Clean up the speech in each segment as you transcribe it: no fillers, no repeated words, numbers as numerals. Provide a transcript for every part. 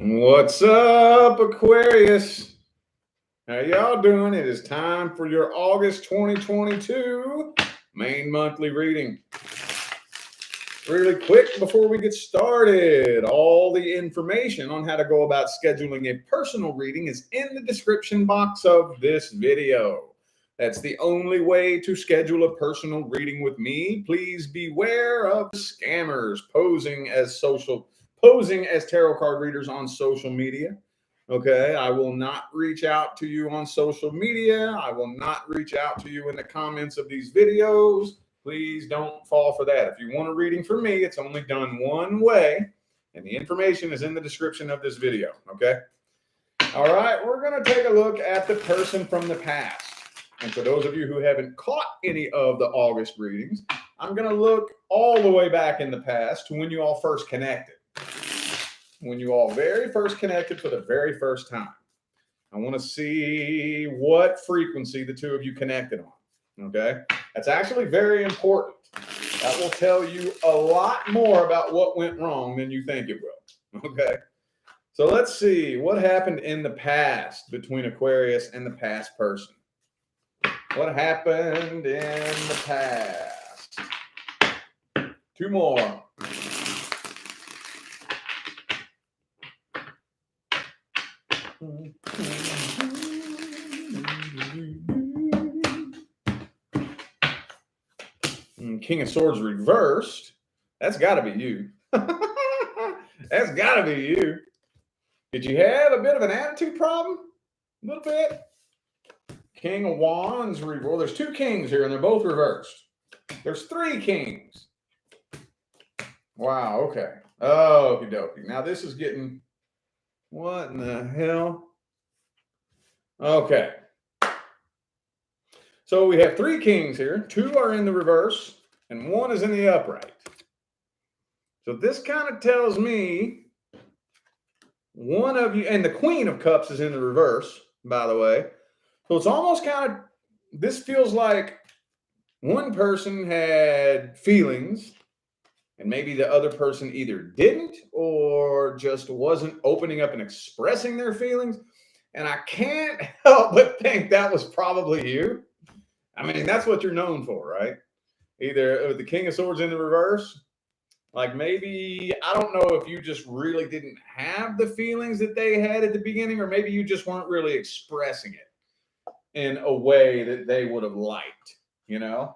What's up, Aquarius? How y'all doing? It is time for your August 2022 main monthly reading. Really quick before we get started, all the information on how to go about scheduling a personal reading is in the description box of this video. That's the only way to schedule a personal reading with me. Please beware of scammers posing as tarot card readers on social media. Okay, I will not reach out to you on social media. I will not reach out to you in the comments of these videos. Please don't fall for that. If you want a reading from me, it's only done one way, and the information is in the description of this video. Okay. All right, we're going to take a look at the person from the past. And for those of you who haven't caught any of the August readings, I'm going to look all the way back in the past to when you all first connected. When you all very first connected for the very first time. I want to see what frequency the two of you connected on. Okay? That's actually very important. That will tell you a lot more about what went wrong than you think it will. Okay? So let's see what happened in the past between Aquarius and the past person. What happened in the past? Two more. King of Swords reversed. That's got to be you. That's got to be you. Did you have a bit of an attitude problem? A little bit. King of Wands reversed. Well, there's two kings here, and they're both reversed. There's three kings. Wow, okay. Okie dokie. Now this is getting... What in the hell? Okay. So we have three kings here. Two are in the reverse, and one is in the upright. So this kind of tells me one of you... And the Queen of Cups is in the reverse, by the way. So it's almost kind of... This feels like one person had feelings, and maybe the other person either didn't or just wasn't opening up and expressing their feelings. And I can't help but think that was probably you. I mean, that's what you're known for, right? Either the King of Swords in the reverse, like maybe, I don't know if you just really didn't have the feelings that they had at the beginning, or maybe you just weren't really expressing it in a way that they would have liked, you know?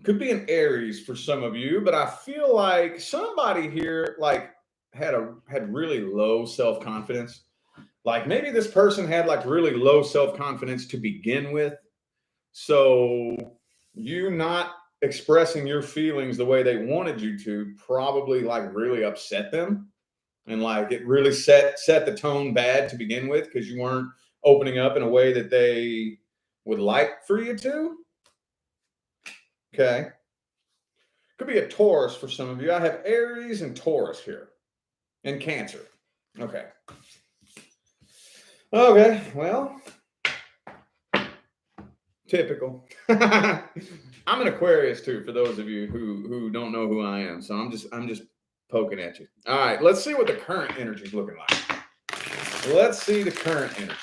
Could be an Aries for some of you, but I feel like somebody here like had really low self-confidence. Like maybe this person had like really low self-confidence to begin with. So you not expressing your feelings the way they wanted you to probably like really upset them. And like it really set the tone bad to begin with because you weren't opening up in a way that they would like for you to. Okay. Could be a Taurus for some of you. I have Aries and Taurus here. And Cancer. Okay. Okay, well. Typical. I'm an Aquarius too, for those of you who don't know who I am. So I'm just poking at you. All right, let's see what the current energy is looking like. Let's see the current energy.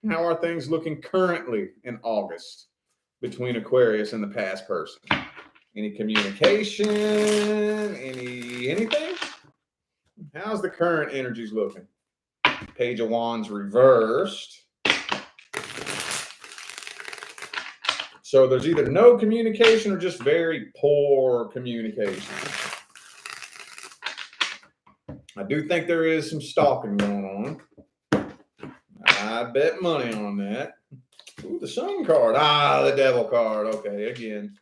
How are things looking currently in August between Aquarius and the past person? Any communication? Anything? How's the current energies looking? Page of Wands reversed. So there's either no communication or just very poor communication. I do think there is some stalking going on. I bet money on that. Ooh, the Sun card. Ah, the Devil card. Okay, again.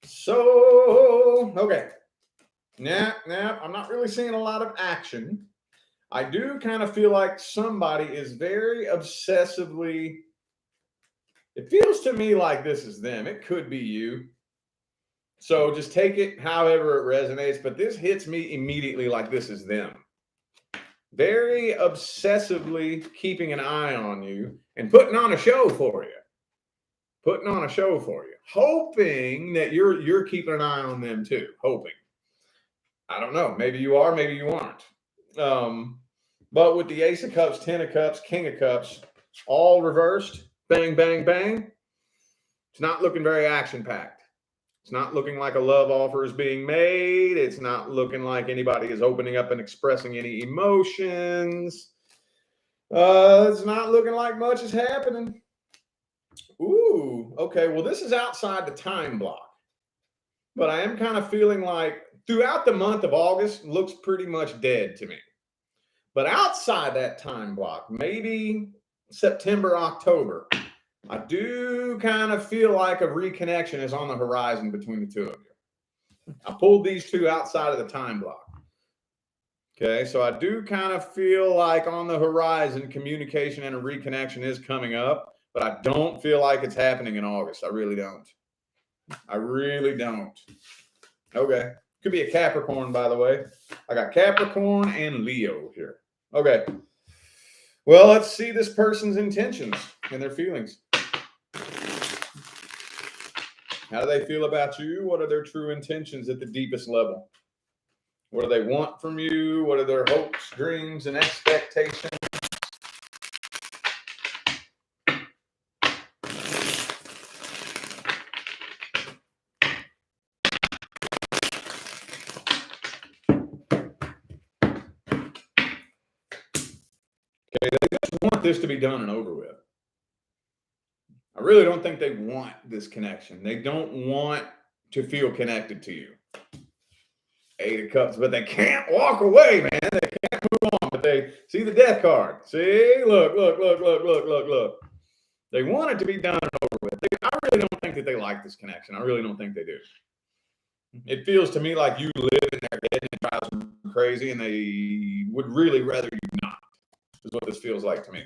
So, okay. Nah, I'm not really seeing a lot of action. I do kind of feel like somebody is very obsessively... It feels to me like this is them. It could be you. So just take it however it resonates. But this hits me immediately like this is them. Very obsessively keeping an eye on you and putting on a show for you. Putting on a show for you. Hoping that you're keeping an eye on them too. Hoping. I don't know. Maybe you are, maybe you aren't. But with the Ace of Cups, 10 of Cups, King of Cups, all reversed, bang, bang, bang, it's not looking very action-packed. It's not looking like a love offer is being made. It's not looking like anybody is opening up and expressing any emotions. It's not looking like much is happening. Ooh, okay. Well, this is outside the time block. But I am kind of feeling like throughout the month of August looks pretty much dead to me. But outside that time block, maybe September, October, I do kind of feel like a reconnection is on the horizon between the two of you. I pulled these two outside of the time block. Okay, so I do kind of feel like on the horizon, communication and a reconnection is coming up, but I don't feel like it's happening in August. I really don't. I really don't. Okay, could be a Capricorn, by the way. I got Capricorn and Leo here. Okay, well, let's see this person's intentions and their feelings. How do they feel about you? What are their true intentions at the deepest level? What do they want from you? What are their hopes, dreams, and expectations? Okay, they just want this to be done and over with. I really don't think they want this connection. They don't want to feel connected to you. 8 of Cups, but they can't walk away, man. They can't move on, but they see the Death card. See, look. They want it to be done and over with. I really don't think that they like this connection. I really don't think they do. It feels to me like you live in their head and it drives them crazy, and they would really rather you not. Is what this feels like to me.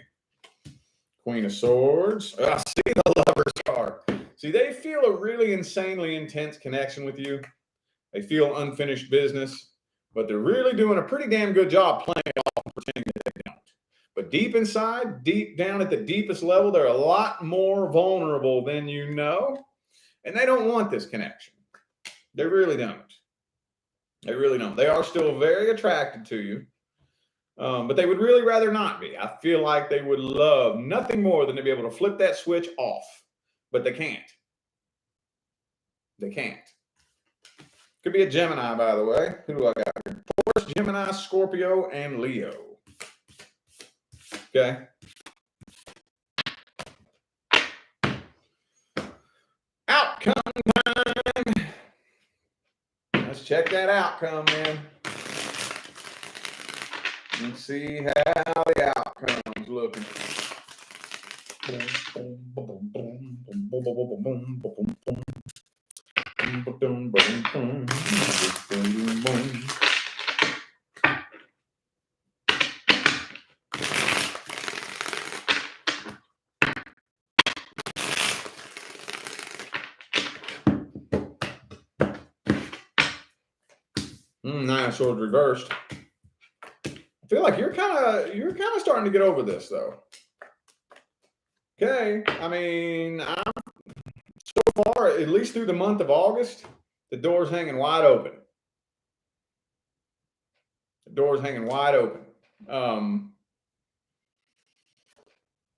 Queen of Swords. I see the Lover's card. See, they feel a really insanely intense connection with you. They feel unfinished business, but they're really doing a pretty damn good job playing it off and pretending that they don't. But deep inside, deep down at the deepest level, they're a lot more vulnerable than you know, and they don't want this connection. They really don't. They really don't. They are still very attracted to you, but they would really rather not be. I feel like they would love nothing more than to be able to flip that switch off, but they can't. They can't. Could be a Gemini, by the way. Who do I got here? Taurus, Gemini, Scorpio, and Leo. Okay. Outcome time. Let's check that outcome, man. Let's see how the outcome's looking. Nine of Swords reversed. I feel like you're kind of starting to get over this, though. Okay, I mean, so far, at least through the month of August, the door's hanging wide open. The door's hanging wide open.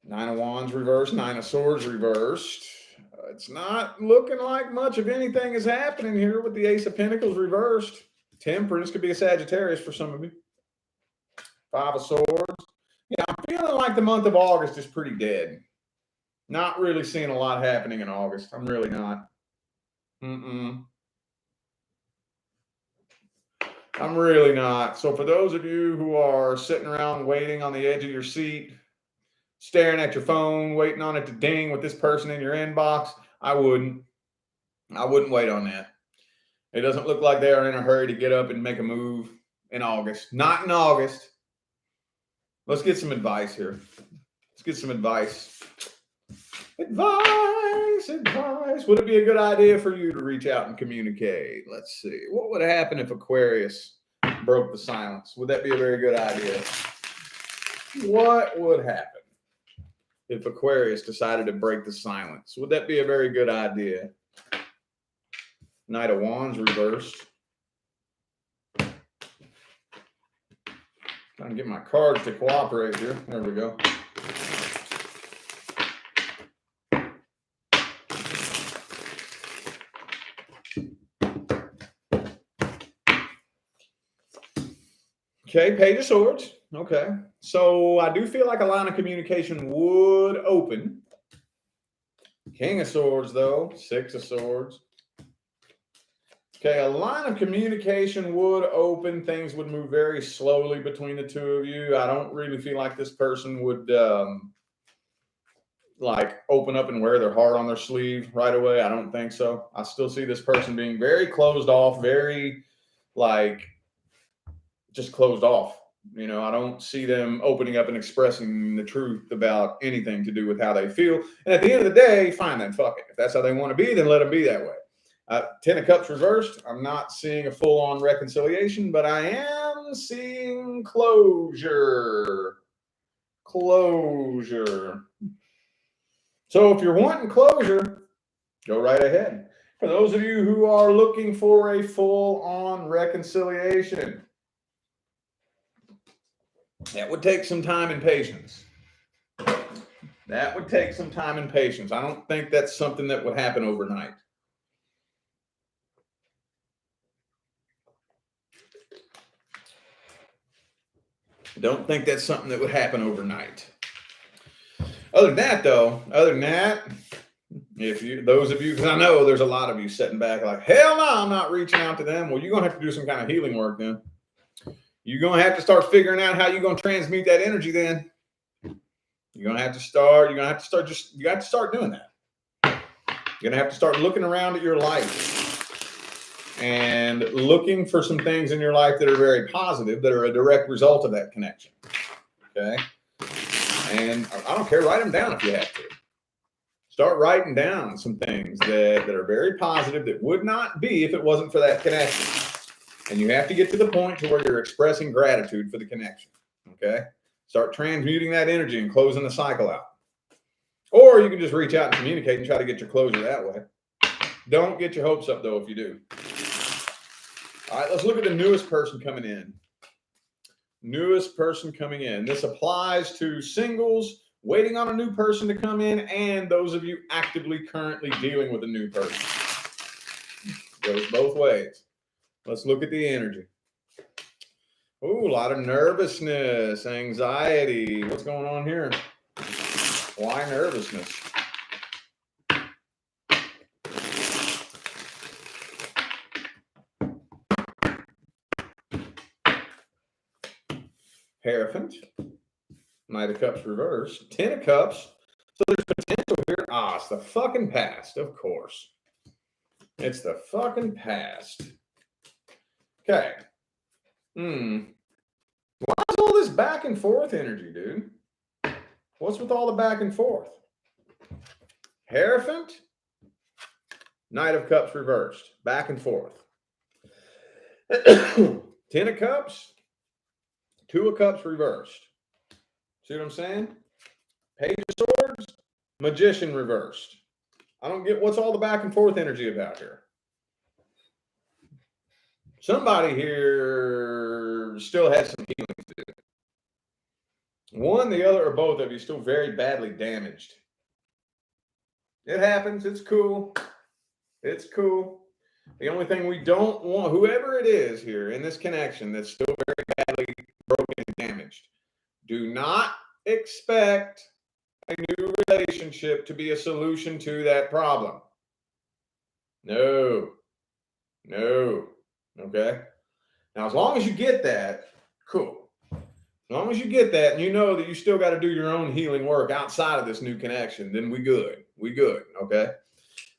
Nine of Wands reversed, Nine of Swords reversed. It's not looking like much of anything is happening here with the Ace of Pentacles reversed. Temperance could be a Sagittarius for some of you. Five of Swords. Yeah, I'm feeling like the month of August is pretty dead. Not really seeing a lot happening in August. I'm really not. I'm really not. So for those of you who are sitting around waiting on the edge of your seat, staring at your phone, waiting on it to ding with this person in your inbox, I wouldn't wait on that. It doesn't look like they are in a hurry to get up and make a move in August. Not in August. Let's get some advice here. Let's get some advice. Advice. Would it be a good idea for you to reach out and communicate? Let's see. What would happen if Aquarius broke the silence? Would that be a very good idea? What would happen if Aquarius decided to break the silence? Would that be a very good idea? Knight of Wands reversed. Trying to get my cards to cooperate here. There we go. Okay, Page of Swords. Okay. So I do feel like a line of communication would open. King of Swords, though. Six of Swords. Okay, a line of communication would open. Things would move very slowly between the two of you. I don't really feel like this person would like open up and wear their heart on their sleeve right away. I don't think so. I still see this person being very closed off, very like just closed off. You know, I don't see them opening up and expressing the truth about anything to do with how they feel. And at the end of the day, fine then, fuck it. If that's how they want to be, then let them be that way. 10 of Cups reversed. I'm not seeing a full-on reconciliation, but I am seeing closure. Closure. So if you're wanting closure, go right ahead. For those of you who are looking for a full-on reconciliation, that would take some time and patience. That would take some time and patience. I don't think that's something that would happen overnight. Don't think that's something that would happen overnight. Other than that, those of you, because I know there's a lot of you sitting back like, hell no, I'm not reaching out to them. Well, you're going to have to do some kind of healing work then. You're going to have to start figuring out how you're going to transmute that energy then. You're going to have to start doing that. You're going to have to start looking around at your life and looking for some things in your life that are very positive, that are a direct result of that connection. Okay? And I don't care, write them down if you have to. Start writing down some things that are very positive that would not be if it wasn't for that connection. And you have to get to the point to where you're expressing gratitude for the connection. Okay? Start transmuting that energy and closing the cycle out. Or you can just reach out and communicate and try to get your closure that way. Don't get your hopes up, though, if you do. All right, let's look at the newest person coming in. Newest person coming in. This applies to singles waiting on a new person to come in and those of you actively currently dealing with a new person. Goes both ways. Let's look at the energy. Ooh, a lot of nervousness, anxiety. What's going on here? Why nervousness? Hierophant. Knight of Cups reversed. 10 of Cups. So there's potential here. Ah, it's the fucking past, of course. It's the fucking past. Okay. Why is all this back and forth energy, dude? What's with all the back and forth? Hierophant. Knight of Cups reversed. Back and forth. 10 of Cups. 2 of Cups reversed. See what I'm saying? Page of Swords. Magician reversed. I don't get what's all the back and forth energy about here. Somebody here still has some healing to do. One, the other, or both of you still very badly damaged. It happens. It's cool. It's cool. The only thing we don't want, whoever it is here in this connection that's still very badly broken and damaged, do not expect a new relationship to be a solution to that problem. No. Okay? Now, as long as you get that, cool. As long as you get that and you know that you still got to do your own healing work outside of this new connection, then we good. We good, okay?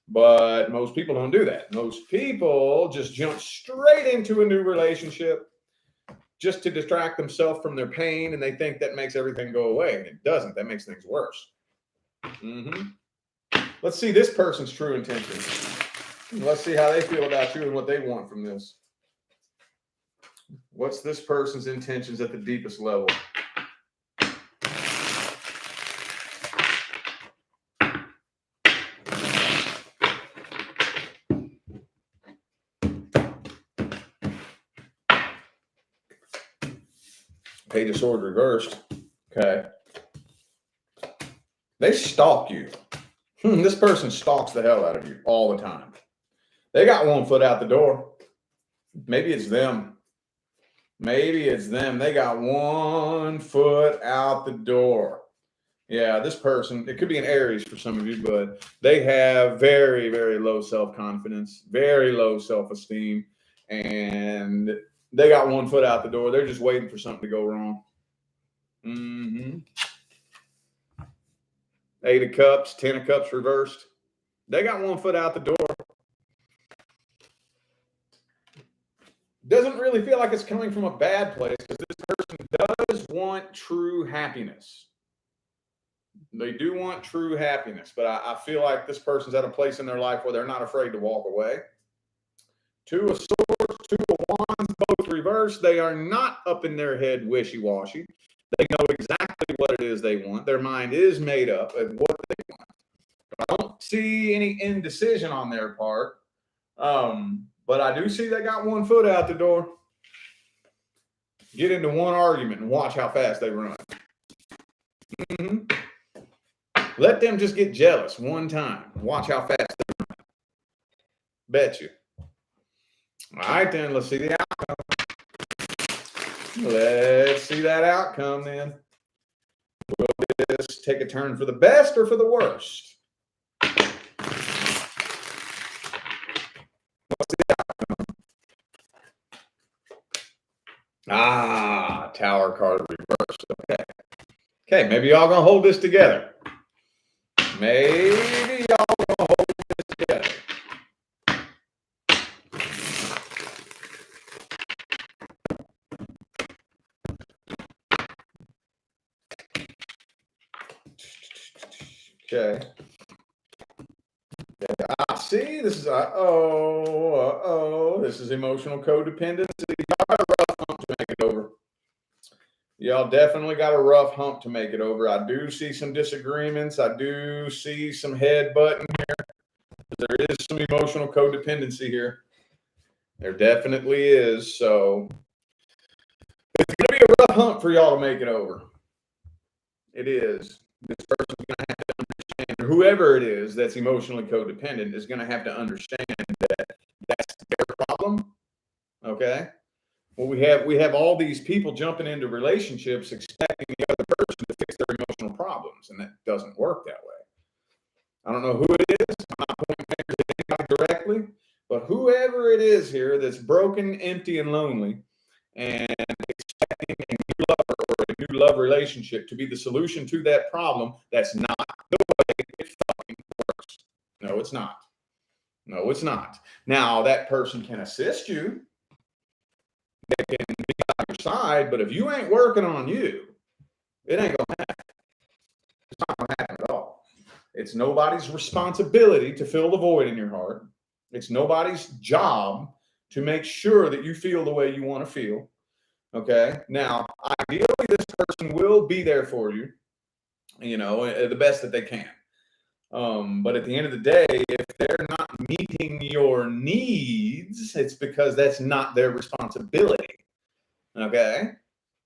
But most people don't do that. Most people just jump straight into a new relationship just to distract themselves from their pain, and they think that makes everything go away, and it doesn't. That makes things worse. Let's see this person's true intentions. Let's see how they feel about you and what they want from this. What's this person's intentions at the deepest level? Page of Swords reversed. Okay. They stalk you. This person stalks the hell out of you all the time. They got one foot out the door. Maybe it's them. Maybe it's them. They got one foot out the door. Yeah, this person, it could be an Aries for some of you, but they have very, very low self-confidence, very low self-esteem, and they got one foot out the door. They're just waiting for something to go wrong. Eight of Cups, 10 of Cups reversed. They got one foot out the door. Doesn't really feel like it's coming from a bad place because this person does want true happiness. They do want true happiness, but I feel like this person's at a place in their life where they're not afraid to walk away. Two of Swords, Two of Wands, both reversed. They are not up in their head wishy-washy. They know exactly what it is they want. Their mind is made up of what they want. I don't see any indecision on their part, but I do see they got one foot out the door. Get into one argument and watch how fast they run. Let them just get jealous one time. Watch how fast they run. Bet you. All right, then. Let's see the outcome. Let's see that outcome, then. Will this take a turn for the best or for the worst? What's the outcome? Tower card reversed. Okay, maybe y'all gonna hold this together. Maybe y'all gonna hold this together. Okay. See, this is this is emotional codependency. Y'all got a rough hump to make it over. Y'all definitely got a rough hump to make it over. I do see some disagreements. I do see some headbutting here. There is some emotional codependency here. There definitely is. So it's going to be a rough hump for y'all to make it over. It is. This person's going to have to understand, whoever it is that's emotionally codependent is going to have to understand that that's their problem. Okay? Well, we have all these people jumping into relationships expecting the other person to fix their emotional problems, and that doesn't work that way. I don't know who it is. I'm not pointing fingers at anybody directly, but whoever it is here that's broken, empty, and lonely, and expecting a new lover or a new love relationship to be the solution to that problem, that's not the way it fucking works. No, it's not. No, it's not. Now, that person can assist you. They can be on your side, but if you ain't working on you, it ain't going to happen. It's not going to happen at all. It's nobody's responsibility to fill the void in your heart. It's nobody's job to make sure that you feel the way you want to feel. Okay? Now, ideally, this person will be there for you, the best that they can. But at the end of the day, if they're not meeting your needs, it's because that's not their responsibility. Okay?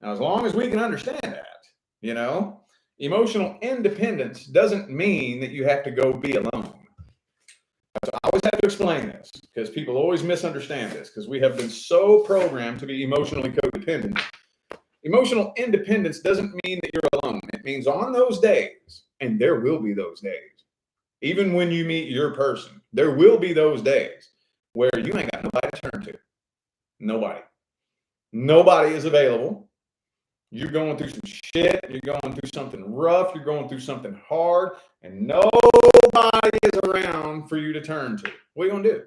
Now, as long as we can understand that, emotional independence doesn't mean that you have to go be alone. So I always have to explain this because people always misunderstand this because we have been so programmed to be emotionally codependent. Emotional independence doesn't mean that you're alone. It means on those days, and there will be those days, even when you meet your person, there will be those days where you ain't got nobody to turn to. Nobody. Nobody is available. You're going through some shit. You're going through something rough. You're going through something hard. And nobody is around for you to turn to. What are you going to do?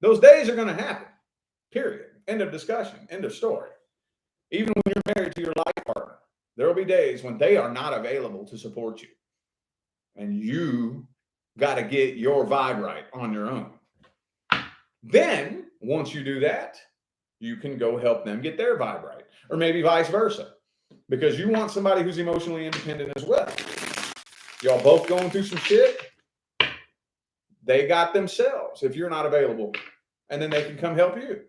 Those days are going to happen. Period. End of discussion. End of story. Even when you're married to your life partner, there will be days when they are not available to support you. And you got to get your vibe right on your own. Then, once you do that, you can go help them get their vibe right. Or maybe vice versa. Because you want somebody who's emotionally independent as well. Y'all both going through some shit. They got themselves if you're not available. And then they can come help you.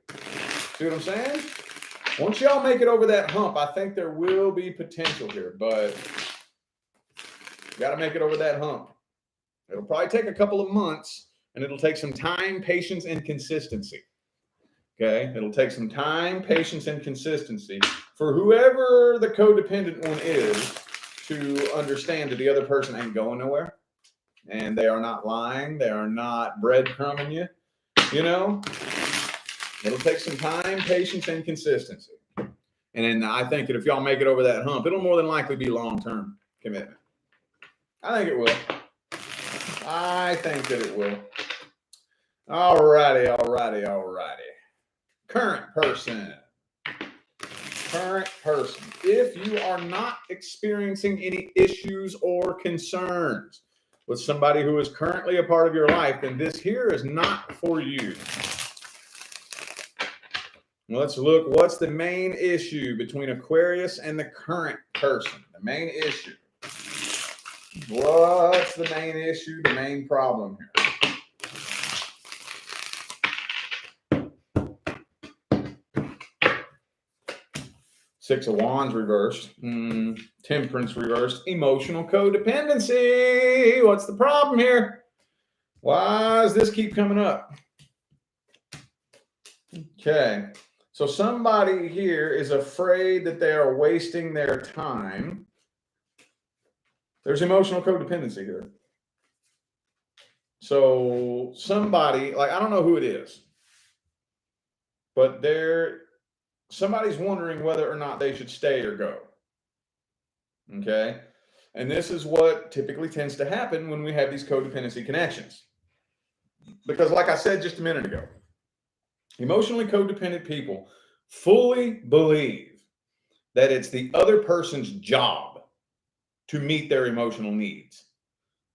See what I'm saying? Once y'all make it over that hump, I think there will be potential here, but you got to make it over that hump. It'll probably take a couple of months, and it'll take some time, patience, and consistency. Okay? It'll take some time, patience, and consistency for whoever the codependent one is to understand that the other person ain't going nowhere, and they are not lying. They are not breadcrumbing you. You know, it'll take some time, patience, and consistency. And then I think that if y'all make it over that hump, it'll more than likely be long-term commitment. I think it will. I think that it will. All righty. Current person. If you are not experiencing any issues or concerns with somebody who is currently a part of your life, then this here is not for you. Let's look. What's the main issue between Aquarius and the current person? The main issue. What's the main issue? The main problem here? Six of Wands reversed. Temperance reversed. Emotional codependency. What's the problem here? Why does this keep coming up? Okay. So somebody here is afraid that they are wasting their time. There's emotional codependency here. So somebody, like, I don't know who it is, but somebody's wondering whether or not they should stay or go. Okay? And this is what typically tends to happen when we have these codependency connections. Because like I said just a minute ago, emotionally codependent people fully believe that it's the other person's job to meet their emotional needs.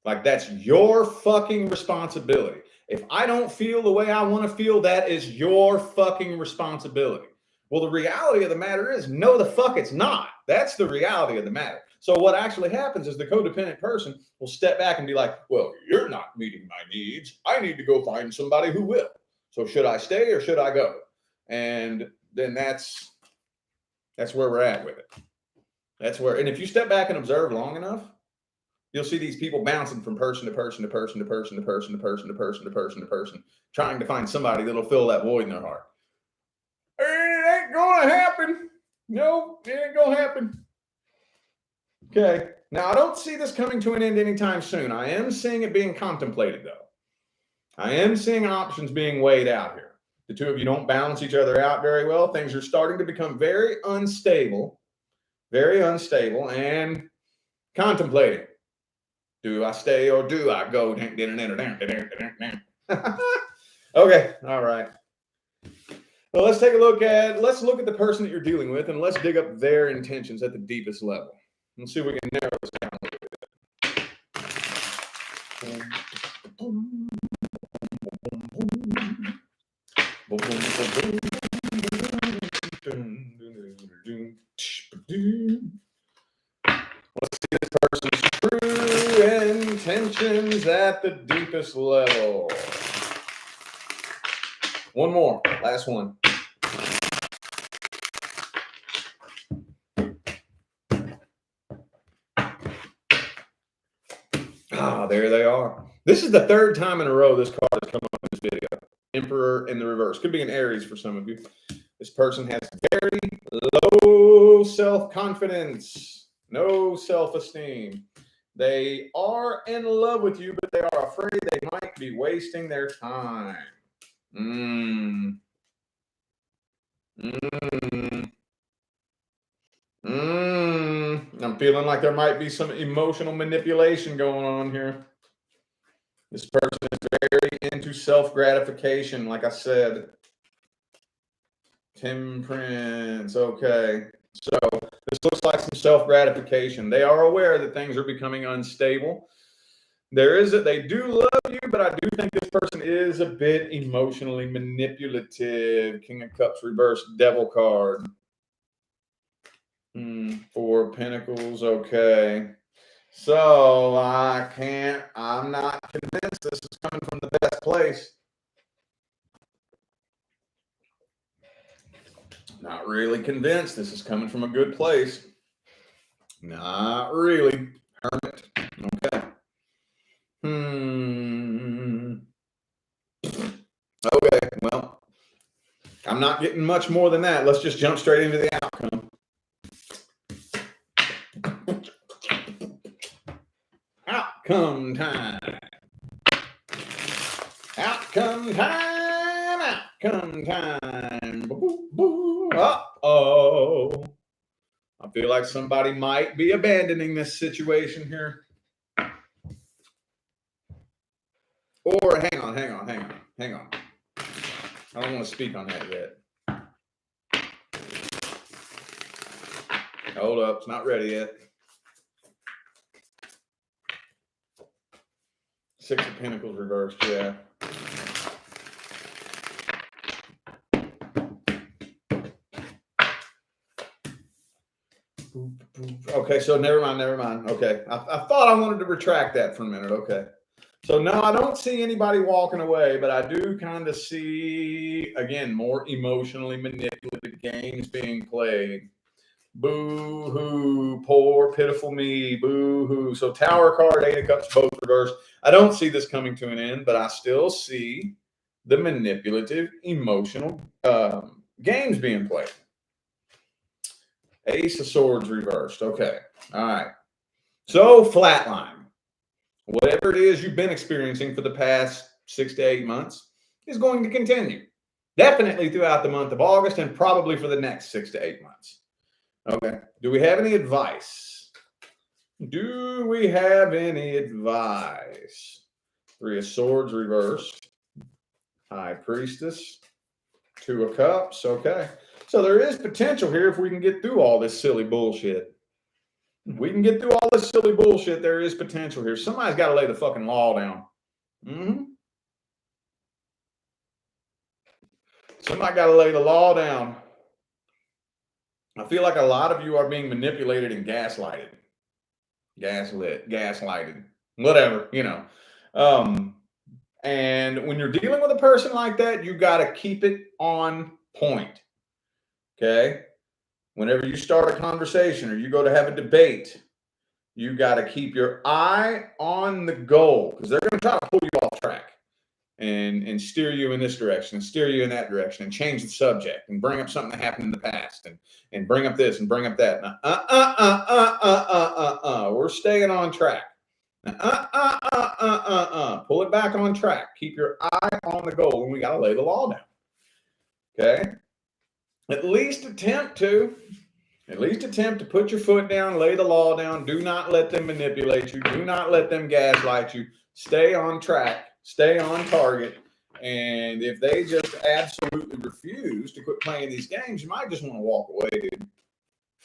Like, that's your fucking responsibility. If I don't feel the way I want to feel, that is your fucking responsibility. Well, the reality of the matter is, no, the fuck it's not. That's the reality of the matter. So what actually happens is the codependent person will step back and be like, well, you're not meeting my needs. I need to go find somebody who will. So should I stay or should I go? And then that's where we're at with it. And if you step back and observe long enough, you'll see these people bouncing from person to person to person to person to person to person to person to person to person, trying to find somebody that'll fill that void in their heart. It ain't gonna happen. No, it ain't gonna happen. Okay. Now, I don't see this coming to an end anytime soon. I am seeing it being contemplated, though. I am seeing options being weighed out here. The two of you don't balance each other out very well. Things are starting to become very unstable, and contemplating. Do I stay or do I go? Okay, all right. Well, let's look at the person that you're dealing with, and let's dig up their intentions at the deepest level. Let's see if we can narrow this down a little bit. Let's see this person's true intentions at the deepest level. One more, last one. There they are. This is the third time in a row this card has come up in this video. Emperor in the reverse. Could be an Aries for some of you. This person has very low self-confidence, no self-esteem. They are in love with you, but they are afraid they might be wasting their time. I'm feeling like there might be some emotional manipulation going on here. This person is very into self-gratification, like I said. Temperance, okay. So this looks like some self-gratification. They are aware that things are becoming unstable. They do love you, but I do think this person is a bit emotionally manipulative. King of Cups reversed, Devil card. Four of Pentacles, okay. So I'm not convinced this is coming from the best place. Not really convinced this is coming from a good place. Not really. Hermit. Okay. Okay, well, I'm not getting much more than that. Let's just jump straight into the outcome. Outcome time. Outcome time. Outcome time. Uh-oh. I feel like somebody might be abandoning this situation here. Or hang on. I don't want to speak on that yet. Hold up, it's not ready yet. Six of Pentacles reversed, yeah. Okay, so never mind. Okay, I thought I wanted to retract that for a minute. Okay. So no, I don't see anybody walking away, but I do kind of see, again, more emotionally manipulative games being played. Boo-hoo, poor, pitiful me, boo-hoo. So Tower card, Eight of Cups, both reversed. I don't see this coming to an end, but I still see the manipulative, emotional games being played. Ace of Swords reversed. Okay. All right. So flatline. Whatever it is you've been experiencing for the past 6 to 8 months is going to continue. Definitely throughout the month of August and probably for the next 6 to 8 months. Okay. Do we have any advice? Do we have any advice? Three of Swords reversed. High Priestess. Two of Cups. Okay. So there is potential here if we can get through all this silly bullshit. If we can get through all this silly bullshit, there is potential here. Somebody's got to lay the fucking law down. Somebody got to lay the law down. I feel like a lot of you are being manipulated and gaslighted. Gaslighted. Whatever, you know. And when you're dealing with a person like that, you got to keep it on point. Okay? Whenever you start a conversation or you go to have a debate, you got to keep your eye on the goal because they're going to try to pull you off track and steer you in this direction and steer you in that direction and change the subject and bring up something that happened in the past and bring up this and bring up that. We're staying on track. Pull it back on track. Keep your eye on the goal, and we got to lay the law down. Okay? At least attempt to put your foot down, lay the law down. Do not let them manipulate you. Do not let them gaslight you. Stay on track. Stay on target. And if they just absolutely refuse to quit playing these games, you might just want to walk away, dude.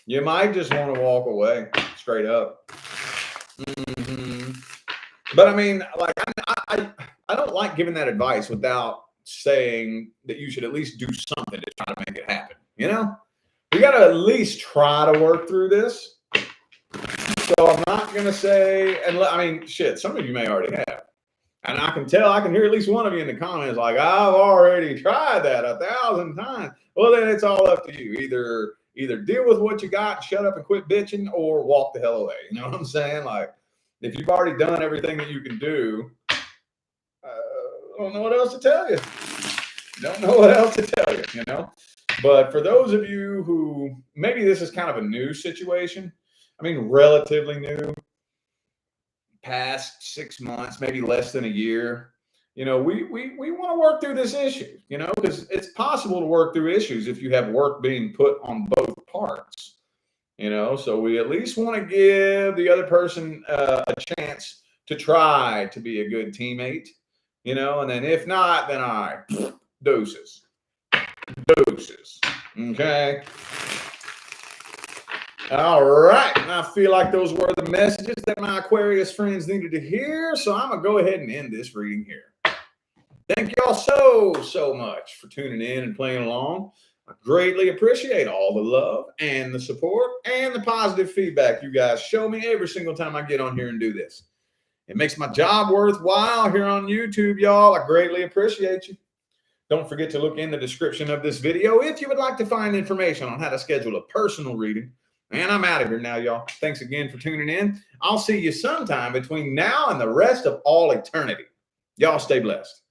You might just want to walk away, straight up. But I mean, like, I don't like giving that advice without saying that you should at least do something to try to make it happen. You know, we got to at least try to work through this. So I'm not going to say, and I mean, shit, some of you may already have. And I can hear at least one of you in the comments like, I've already tried that 1,000 times. Well, then it's all up to you. Either deal with what you got, shut up and quit bitching, or walk the hell away. You know what I'm saying? Like, if you've already done everything that you can do, I don't know what else to tell you. You know? But for those of you who maybe this is kind of a new situation, I mean, relatively new, past 6 months, maybe less than a year, you know, we want to work through this issue, you know, because it's possible to work through issues if you have work being put on both parts, you know. So we at least want to give the other person a chance to try to be a good teammate, you know, and then if not, then deuces. Okay. All right. And I feel like those were the messages that my Aquarius friends needed to hear. So I'm going to go ahead and end this reading here. Thank y'all so much for tuning in and playing along. I greatly appreciate all the love and the support and the positive feedback you guys show me every single time I get on here and do this. It makes my job worthwhile here on YouTube, y'all. I greatly appreciate you. Don't forget to look in the description of this video if you would like to find information on how to schedule a personal reading. And I'm out of here now, y'all. Thanks again for tuning in. I'll see you sometime between now and the rest of all eternity. Y'all stay blessed.